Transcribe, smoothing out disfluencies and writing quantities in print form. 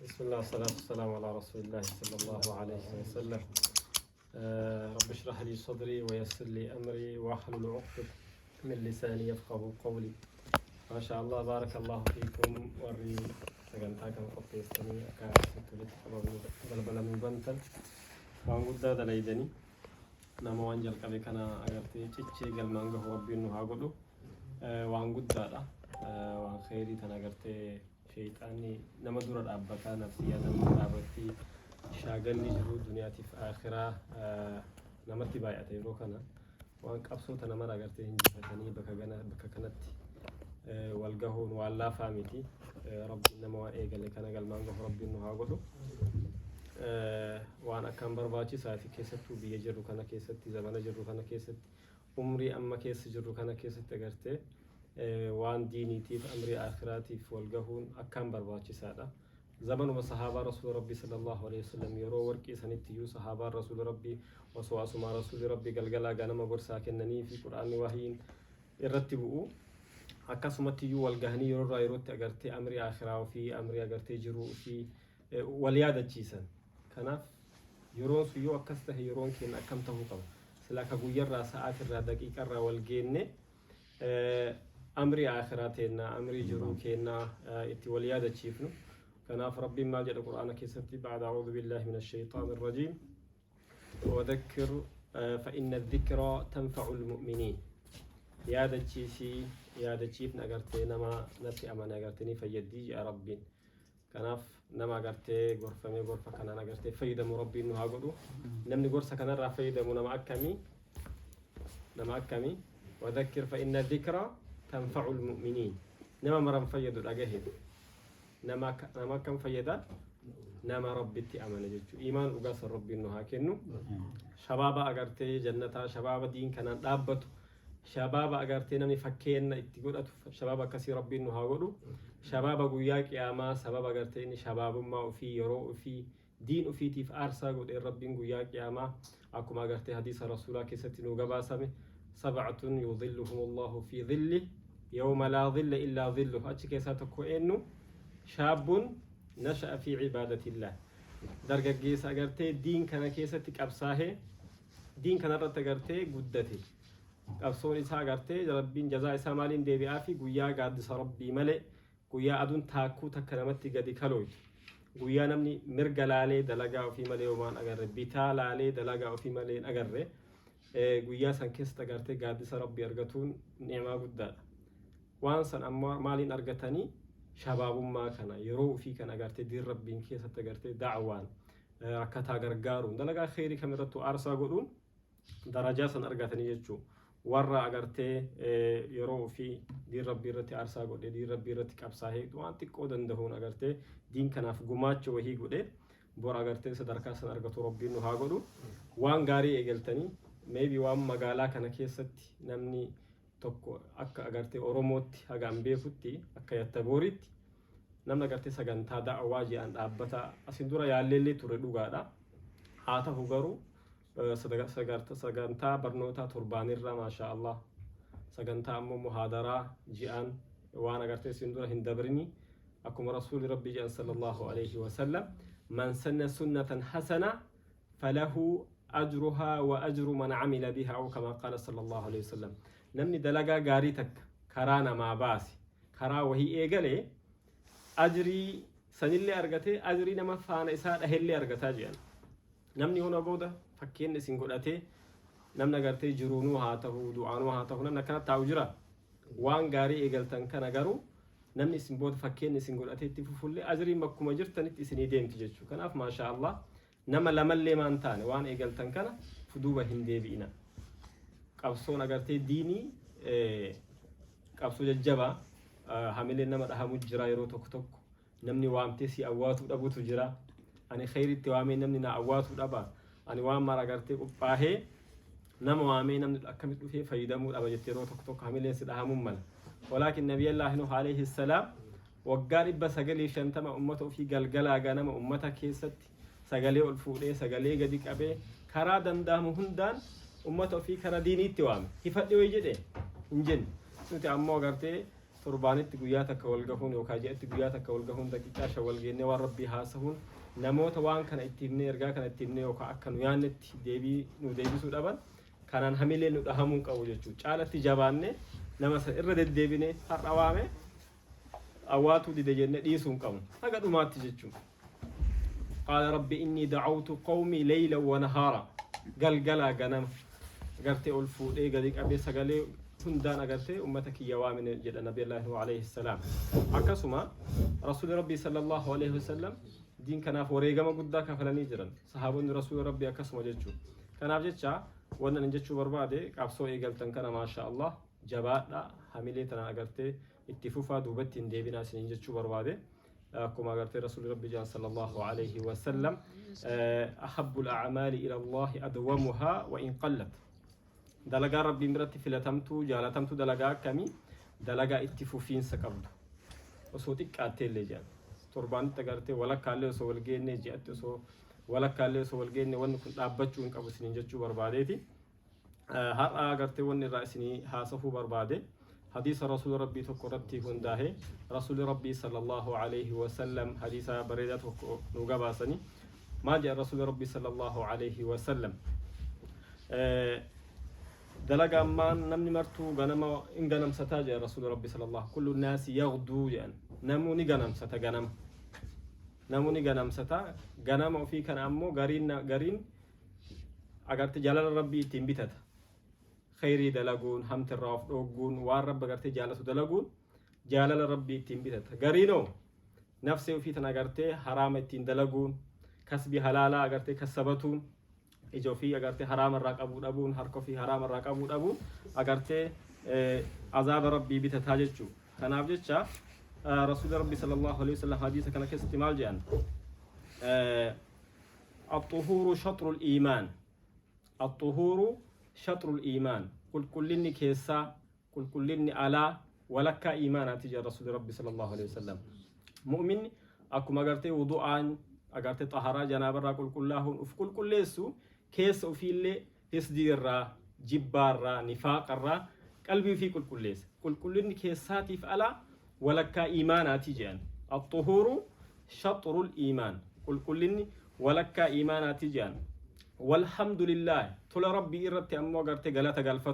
بسم الله والصلاة والسلام على رسول الله صلى الله عليه وسلم. رب اشرح لي صدري ويسر لي أمري واحلل عقدة من لساني يفقه قولي. ما شاء الله بارك الله فيكم وري سجنتاكم قطيستني أكاسة بلبل من بنتل وان قد دليدني نما وانجل كبي كان أغرتي تشي قل مانغه ربي إنه هاقوله وان قد دالا وان خيري تناغرتي شيطاني نما دور الأبكا نفسيا نما دابتي شاغلني جرو دنياتي في آخرة نما تبايعتي روكنا وان قبصو تنما راغرتي هنجي فتني بكا كانت والقهون والله فامتي ربي إنما وإيقال كان قال مانغه ربي إنه هاقوله وأنا كان برباجي ساعتي كيستو بيجرو كنا كيستي زمان جرو كنا كيست عمري أما كيس جرو كنا كيست أجرته وان ديني تيف أمري آخراتي والقهون أكان برباجي ساعة زمان وصحابة رسول ربي صلى الله عليه وسلم يرو وركي سنتيو صحابة رسول ربي وسواس مع رسول ربي قلقلا قانا برساكنني في قرآن وحين يرتبوا akkasumatti walgahanii yeroo irraa yerootti agartee amri akhiraa fi amri agartee jiru fi wal yaadachiisan kanaaf yeroon sun yoo akkas tahe yeroon keenya akkam tahuu qaba sila ka guyyarraa sa'aatirraa daqiiqarraa wal geenne amri akhiraa teenna amri jiru keenna itti wal yaadachiifnu kanaaf rabbiin maal jedha qur'aana keessatti ba'da a'uudhu billahi minash shaytaanir rajiim وذكر فإن الذكرى تنفع المؤمنين yaadachiif nagartee nama natti amana agartanii fayyadii yaa rabbiin kanaaf nama agartee gorfamee gorfa kanaan agartee fayyadamu rabbiin nu haa godhu namni gorsa kanarraa fayyadamu nama akkamii wadhakkir fa inna dhikra tanfa'u almu'miniin nama maran fayyadu dhagahe nama akkam fayyada nama rabbitti amana jechuu iimaan dhugaasa rabbiin nu haa kennu shabaaba agartee jannataa shabaaba diin kanaan dhaabbatu شباب أجرتي نمي فكينا اتقولت شباب كثير ربنا هاقولوا شباب قوياك يا ما سبب أجرتيني شباب ما وفي يرو وفي دين وفي تيف أرسا قد ربنا قوياك يا ما أكو ما أجرتي حديث رسولك كستين وجباسمه 7 يظلهم الله في ظله يوم لا ظل إلا ظله أشكي ساتكو إنه شاب نشأ في عبادة الله درجة جيس أجرتي دين كان كيستك أبصاه دين كان رت أجرتي قدتي qabsoon isaa agartee rabbiin jazaa isaa maaliin deebi'aa fi guyyaa gaaddisa rabbii malee guyyaa aduun taakkuu takka namatti gadi kalooyti guyyaa namni mirga laalee dalagaa ofii malee homaan agarre bitaa laalee dalagaa ofii malee agarre guyyaa san keessatti agartee gaaddisa rabbii argatuun ni'maa guddaadha waan san ammoo maaliin argatanii shabaabummaa kana yeroo ofii kan agartee diin rabbiin keessatti agartee da'awaan rakkataa gargaaruun dalagaa kheyrii kamirrattu aarsaa godhuun darajaa san argatanii jechuudha warra agartee yeroo fi diin rabbii irratti aarsaa godhe diin rabbii irratti qabsaa'ee waan xiqqoo danda'uun agartee diin kanaaf gumaacha wahii godhe bor agartee sadarkaa san argatu rabbiin nu haa godhu waan gaarii eegaltanii maybe waan magaalaa kana keessatti namni tokko akka agartee oromootti hagam beekutti akka yattabooritti namni agartee sagantaa da'awaa jedhan dhaabbata asin dura yaalleellee ture dhugaadha haa ta'u garuu sagantaa barnoota torbaanirra maasha Allah sagantaa ammoo muhaadaraa ji'aan waan agartee sin dura hin dabrini akkuma rasuuli rabbii jedhan sallallahu alayhi wa sallam man sanna sunnatan hasana falahu ajruha wa ajru man amila biha aw kama qala sallallahu alayhi wa sallam namni dalagaa gaarii takka karaa namaa baasi karaa wahii eegalee ajrii sanillee argatee ajrii nama faana isaa dhahellee argataa jedhan namni hona booda fakkiin isin godhatee namni agartee jiruunuu haa ta'uu du'aanuu haa ta'uu namni akkana taa'u jira waan gaarii eegaltan kana garuu namni isin booda fakkiin isin godhatee itti fufullee ajriin bakkuma jirtanitti isinii deemti jechuu kanaaf maasha Allah nama lamallee maan taane waan eegaltan kana fuduuba hin deebi'ina qabsoon agartee diinii qabsoo jajjabaa hamileen nama dhahamu jira yeroo tokko namni waamtee si awwaatu dhabutu jira ani khayritti waamee namni na awwaatu dhaba ani waan mara agartee qophaahee nama waamee namni akkamitti dhufee fayyadamuu dhaba jettee yeroo tokko hamileen si dhahamuun mala walaakin nabiyallaahi nuh alayhi salaam waggaa 950 ummata ofii galgalaa ganama ummata keessatti sagalee ol fuudhee sagalee gadi qabee karaa danda'amu hundaan ummata ofii karaa diiniitti waame hifadhe way jedhe hin jenne nuti ammoo agartee torbaanitti guyyaa takka wal gahuun yookaan ji'atti guyyaa takka wal gahuun daqiiqaa shan wal geennee waan rabbii haasahuun namoota waan kana itti himnee ergaa kana itti himnee yookaan akka nu yaannetti nu deebisuu dhaban kanaan hamilee nu dhahamuun qabu jechuudha. Caalatti jabaannee nama san irra deddeebinee har'a waame awwaatuu dide jennee dhiisuun qabu. Haga dhumaatti jechuudha. qaala rabbi inni da'awtu qawmii leyla wa nahaara galgalaa ganama agartee ol fuudhee gadi qabee sagalee hundaan agartee ummata kiyya waamine jedha nabiyallaahi nuh alayhi salaam. Akkasuma rasuulli rabbii sallallahu alayhi wasallam diin kanaaf wareegama guddaa kafalanii jiran sahaabonni rasuula rabbii akkasuma jechuudha. Kanaaf jecha wannan jechuu barbaade qabsoo eegaltan kana maasha Allah jabaadha hamilee tana agartee itti fufaa duubatti hin deebinaa isiniin jechuu barbaade. كما قالت رسول ربي جان صلى الله عليه وسلم أحب الأعمال إلى الله أدومها وإن قلت دلقا ربي مرتي فلتمتو جالتمتو دلقا كمي دلقا اتفوفين سكبت وصوتك قاتل لجان تربان تقارتي ولا كالي سو والجيني جئت سو ولا كالي سو والجيني وان كنت أبتشو انك أبسنين جتشو برباديتي هر آقارتي وان رأسني هاسفو بربادي حديث رسول ربي تقرتي هنداه رسول ربي صلى الله عليه وسلم حديث بريدة نوغباسني ما جاء رسول ربي صلى الله عليه وسلم دلقا ما نمني مرتو غنم إن غنم ستاجع رسول ربي صلى الله كل الناس يغدو يعني نموني غنم ستا غنم نموني غنم ستا غنم وفي كان أمو غرين أغرت جلال ربي تنبتت خيري دلقون همت الرافض أوجون وارب بقرتي جالسو دلقون جالل ربي تنبتت غرينو نفسه في تناغرتي حرام تين دلقون كسبي حلالا أغرتي كسبتون إجو في أغرتي حرام الراقبون أبون حركو في حرام الراقبون أبون أغرتي عذاب ربي بتتاججو كان أبجتشا رسول ربي صلى الله عليه وسلم حديثة كان كاستمال جان الطهور شطر الإيمان الطهور شطر الإيمان كلني كيسا كلني على ولك إيمان أتجاه رسول ربي صلى الله عليه وسلم مؤمن أكو مغرتي وضوءان أغرتي طهارة جناب را كلهم كل ليسو كيس وفي اللي هسدير را جبار را نفاق را قلبي في كل ليس كلني كيساتي فعلا ولك إيمان أتجاه الطهور شطر الإيمان كلني ولك إيمان أتجاه والحمد لله تلا ربي إرتي أمو غرتي غلطة غلفة